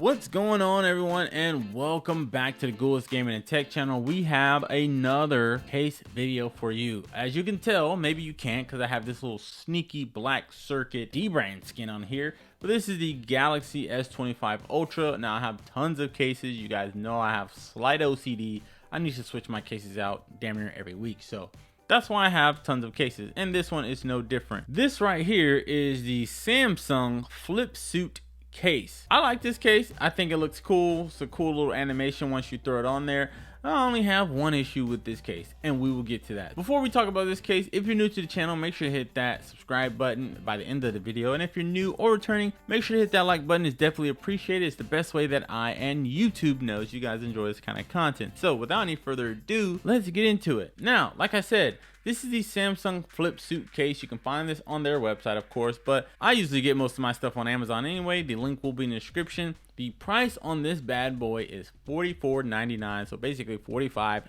What's going on, everyone, and welcome back to the Coolest Gaming and Tech channel. We have another case video for you. As you can tell, maybe you can't because I have this little sneaky black circuit D-brand skin on here, but this is the Galaxy S25 Ultra. Now I have tons of cases. You guys know I have slight OCD. I need to switch my cases out damn near every week, so that's why I have tons of cases, and this one is no different. This right here is the Samsung Flipsuit case. I like this case. I think it looks cool. It's a cool little animation once you throw it on there. I only have one issue with this case, and we will get to that. Before we talk about this case, if you're new to the channel, make sure to hit that subscribe button by the end of the video. And if you're new or returning, make sure to hit that like button. It's definitely appreciated. It's the best way that I and YouTube knows you guys enjoy this kind of content. So without any further ado, let's get into it. Now, like I said, this is the Samsung Flipsuit case. You can find this on their website, of course, but I usually get most of my stuff on Amazon anyway. The link will be in the description. The price on this bad boy is $44.99, so basically $45.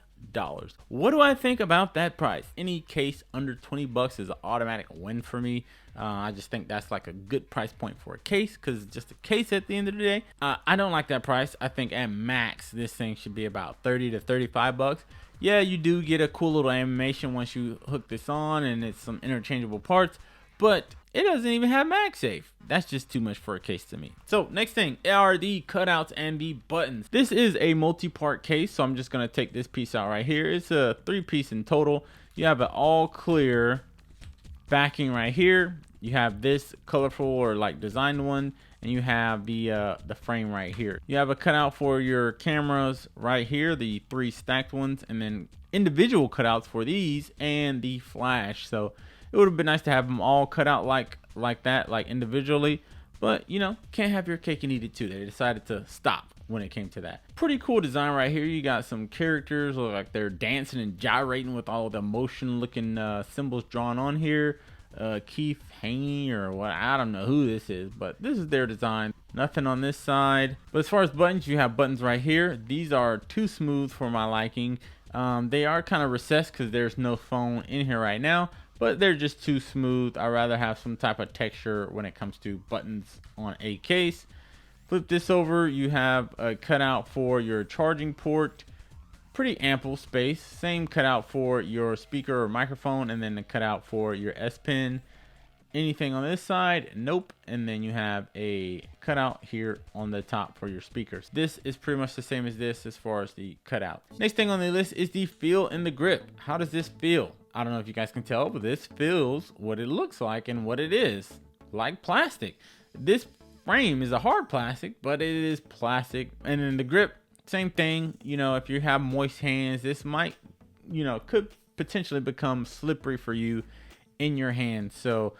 What do I think about that price? Any case under 20 bucks is an automatic win for me. I just think that's like a good price point for a case, because it's just a case at the end of the day. I don't like that price. I think at max this thing should be about 30 to 35 bucks. Yeah, you do get a cool little animation once you hook this on, and it's some interchangeable parts, but it doesn't even have MagSafe. That's just too much for a case to me. So next thing are the cutouts and the buttons. This is a multi-part case, so I'm just gonna take this piece out right here. It's a 3-piece in total. You have an all clear backing right here. You have this colorful or like designed one, and you have the frame right here. You have a cutout for your cameras right here, the 3 stacked ones, and then individual cutouts for these and the flash. So it would have been nice to have them all cut out like that, like individually, but you know, can't have your cake and eat it too. They decided to stop when it came to that. Pretty cool design right here. You got some characters look like they're dancing and gyrating with all the motion looking symbols drawn on here. Keith Haney or what, I don't know who this is, but this is their design. Nothing on this side. But as far as buttons, you have buttons right here. These are too smooth for my liking. They are kind of recessed because there's no phone in here right now, but they're just too smooth. I'd rather have some type of texture when it comes to buttons on a case. Flip this over, you have a cutout for your charging port. Pretty ample space. Same cutout for your speaker or microphone, and then the cutout for your S Pen. Anything on this side? Nope. And then you have a cutout here on the top for your speakers. This is pretty much the same as this as far as the cutout. Next thing on the list is the feel and the grip. How does this feel? I don't know if you guys can tell, but this feels what it looks like and what it is, like plastic. This frame is a hard plastic, but it is plastic. And then the grip, same thing. You know, if you have moist hands, this might, you know, could potentially become slippery for you in your hand. So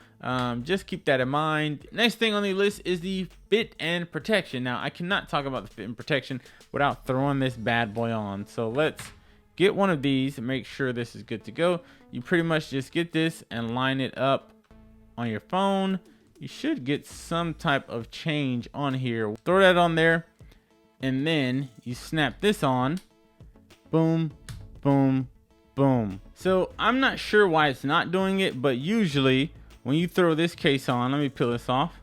just keep that in mind. Next thing on the list is the fit and protection. Now I cannot talk about the fit and protection without throwing this bad boy on. So let's get one of these and make sure this is good to go. You pretty much just get this and line it up on your phone. You should get some type of change on here. Throw that on there, and then you snap this on. Boom, boom, boom. So I'm not sure why it's not doing it, but usually when you throw this case on, let me peel this off.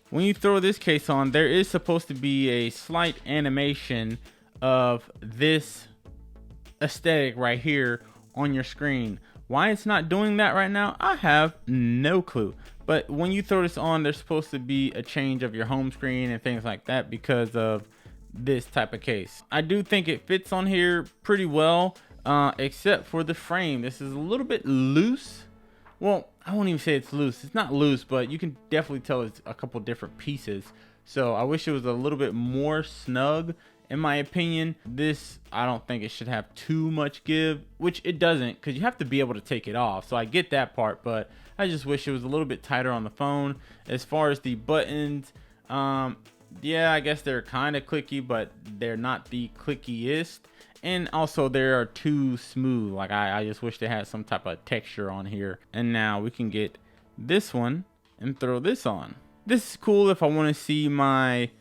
When you throw this case on, there is supposed to be a slight animation of this aesthetic right here on your screen. Why it's not doing that right now, I have no clue. But when you throw this on, there's supposed to be a change of your home screen and things like that because of this type of case. I do think it fits on here pretty well, except for the frame. This is a little bit loose. Well, I won't even say it's loose. It's not loose, but you can definitely tell it's a couple different pieces. So I wish it was a little bit more snug. In my opinion, this, I don't think it should have too much give, which it doesn't, because you have to be able to take it off. So I get that part, but I just wish it was a little bit tighter on the phone. As far as the buttons, yeah, I guess they're kind of clicky, but they're not the clickiest. And also they are too smooth. Like I just wish they had some type of texture on here. And now we can get this one and throw this on. This is cool if I want to see my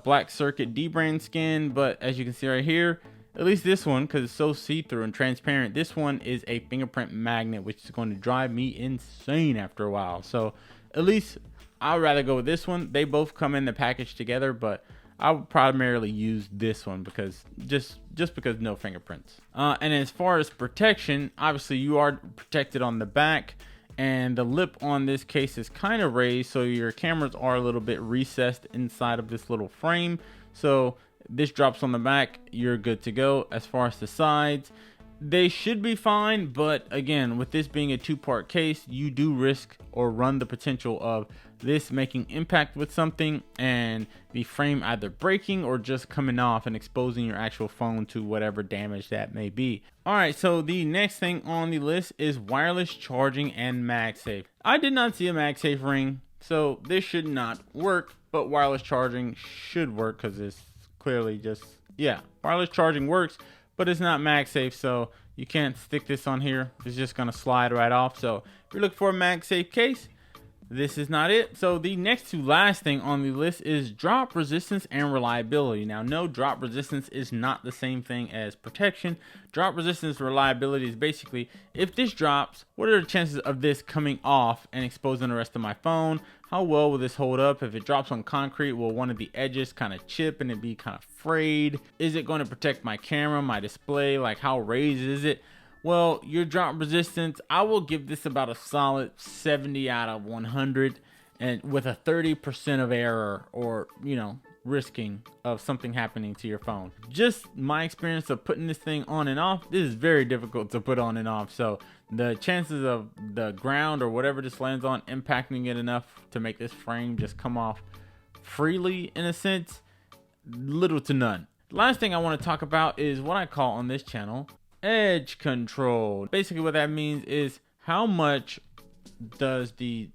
black circuit D-brand skin, but as you can see right here, at least this one, because it's so see-through and transparent, this one is a fingerprint magnet, which is going to drive me insane after a while. So at least I'd rather go with this one. They both come in the package together, but I would primarily use this one because just because no fingerprints. And as far as protection, obviously you are protected on the back, and the lip on this case is kind of raised, so your cameras are a little bit recessed inside of this little frame. So this drops on the back, you're good to go. As far as the sides, they should be fine, but again, with this being a two-part case, you do risk or run the potential of this making impact with something and the frame either breaking or just coming off and exposing your actual phone to whatever damage that may be. All right, so the next thing on the list is wireless charging and MagSafe. I did not see a MagSafe ring, so this should not work, but wireless charging should work because it's clearly just, yeah, wireless charging works, but it's not MagSafe, so you can't stick this on here. It's just gonna slide right off. So if you're looking for a MagSafe case, this is not it. So the next to last thing on the list is drop resistance and reliability. Now, no, drop resistance is not the same thing as protection. Drop resistance reliability is basically, if this drops, what are the chances of this coming off and exposing the rest of my phone? How well will this hold up? If it drops on concrete, will one of the edges kind of chip and it be kind of frayed? Is it going to protect my camera, my display? Like, how raised is it? Well, your drop resistance, I will give this about a solid 70 out of 100, and with a 30% of error, or, you know, risking of something happening to your phone. Just my experience of putting this thing on and off, this is very difficult to put on and off. So the chances of the ground or whatever this lands on impacting it enough to make this frame just come off freely, in a sense, little to none. Last thing I want to talk about is what I call on this channel edge control. Basically what that means is how much does the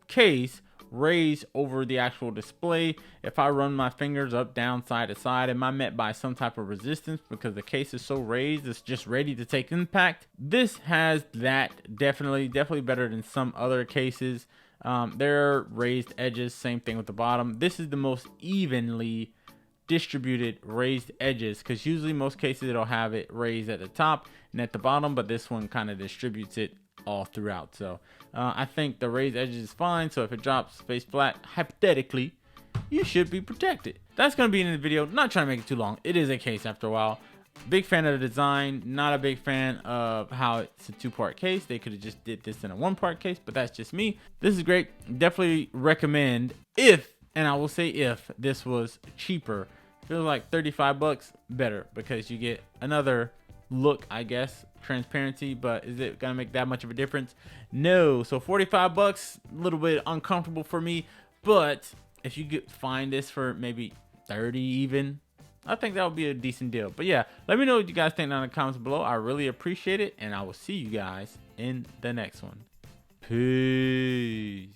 case raise over the actual display. If I run my fingers up, down, side to side, am I met by some type of resistance because the case is so raised it's just ready to take impact? This has that, definitely better than some other cases. There are raised edges, same thing with the bottom. This is the most evenly distributed raised edges, because usually most cases it'll have it raised at the top and at the bottom, but this one kind of distributes it all throughout. So I think the raised edges is fine. So if it drops face flat, hypothetically, you should be protected. That's going to be in the video. Not trying to make it too long. It is a case after a while. Big fan of the design, not a big fan of how it's a two-part case. They could have just did this in a one-part case, but that's just me. This is great. Definitely recommend if, and I will say if, this was cheaper. Feels like 35 bucks better, because you get another look, I guess, transparency, but is it gonna make that much of a difference? No. So 45 bucks, a little bit uncomfortable for me, but if you could find this for maybe 30 even, I think that would be a decent deal. But yeah, let me know what you guys think down in the comments below. I really appreciate it, and I will see you guys in the next one. Peace.